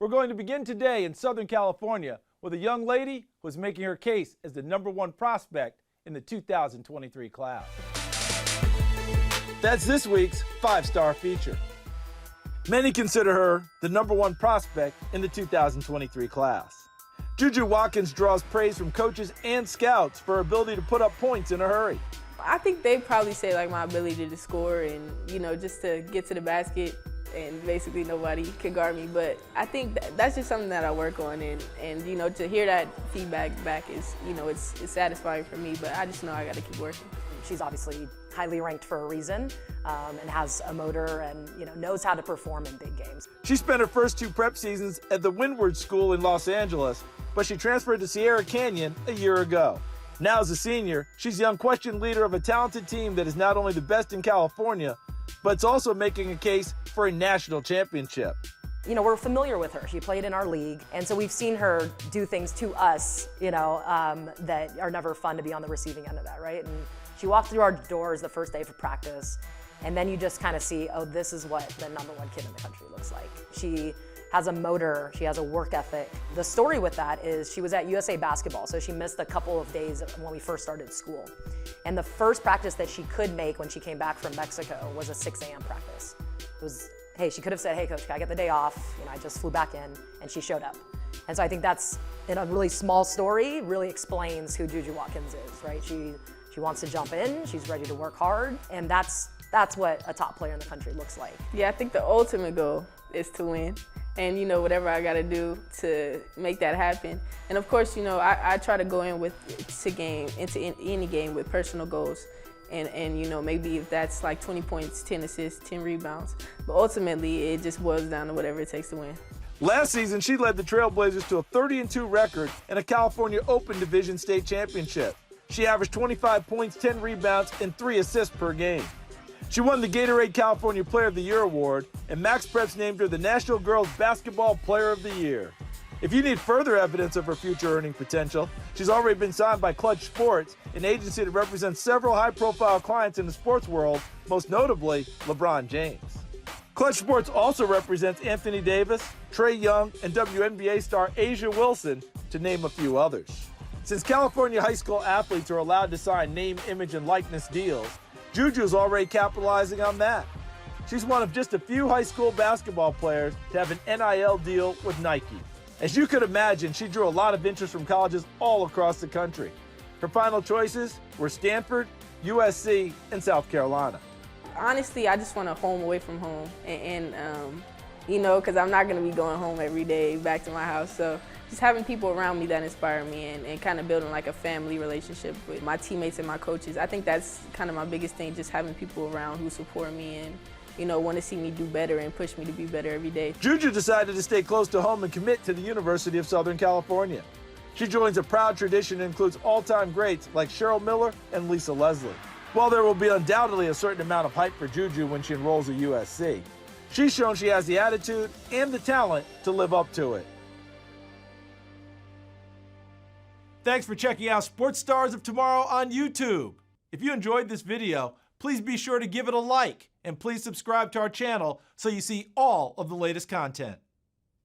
We're going to begin today in Southern California with a young lady who is making her case as the #1 prospect in the 2023 class. That's this week's 5-star feature. Many consider her the #1 prospect in the 2023 class. Juju Watkins draws praise from coaches and scouts for her ability to put up points in a hurry. I think they probably say like my ability to score and, just to get to the basket and basically nobody can guard me. But I think that's just something that I work on and to hear that feedback back is, it's satisfying for me, but I just know I got to keep working. She's obviously highly ranked for a reason and has a motor and knows how to perform in big games. She spent her first 2 prep seasons at the Windward School in Los Angeles, but she transferred to Sierra Canyon a year ago. Now as a senior, she's the unquestioned leader of a talented team that is not only the best in California, but it's also making a case for a national championship. We're familiar with her. She played in our league, and so we've seen her do things to us, that are never fun to be on the receiving end of that, right? And she walked through our doors the first day of practice, and then you just kind of see, oh, this is what the #1 kid in the country looks like. She has a motor, she has a work ethic. The story with that is she was at USA basketball, so she missed a couple of days when we first started school. And the first practice that she could make when she came back from Mexico was a 6 a.m. practice. It was, hey, she could have said, hey coach, can I get the day off? I just flew back in, and she showed up. And so I think that's, in a really small story, really explains who Juju Watkins is, right? She wants to jump in, she's ready to work hard, and that's what a top player in the country looks like. Yeah, I think the ultimate goal is to win. And whatever I got to do to make that happen. And of course, I try to go in into any game with personal goals. And maybe if that's like 20 points, 10 assists, 10 rebounds. But ultimately, it just boils down to whatever it takes to win. Last season, she led the Trailblazers to a 30-2 record and a California Open Division State Championship. She averaged 25 points, 10 rebounds, and 3 assists per game. She won the Gatorade California Player of the Year award, and Max Preps named her the National Girls Basketball Player of the Year. If you need further evidence of her future earning potential, she's already been signed by Clutch Sports, an agency that represents several high-profile clients in the sports world, most notably LeBron James. Clutch Sports also represents Anthony Davis, Trae Young, and WNBA star Asia Wilson, to name a few others. Since California high school athletes are allowed to sign name, image, and likeness deals, Juju's already capitalizing on that. She's one of just a few high school basketball players to have an NIL deal with Nike. As you could imagine, she drew a lot of interest from colleges all across the country. Her final choices were Stanford, USC, and South Carolina. Honestly, I just want a home away from home. Because I'm not going to be going home every day back to my house. So just having people around me that inspire me and kind of building like a family relationship with my teammates and my coaches. I think that's kind of my biggest thing, just having people around who support me and, want to see me do better and push me to be better every day. Juju decided to stay close to home and commit to the University of Southern California. She joins a proud tradition that includes all-time greats like Cheryl Miller and Lisa Leslie. While there will be undoubtedly a certain amount of hype for Juju when she enrolls at USC, she's shown she has the attitude and the talent to live up to it. Thanks for checking out Sports Stars of Tomorrow on YouTube. If you enjoyed this video, please be sure to give it a like and please subscribe to our channel so you see all of the latest content.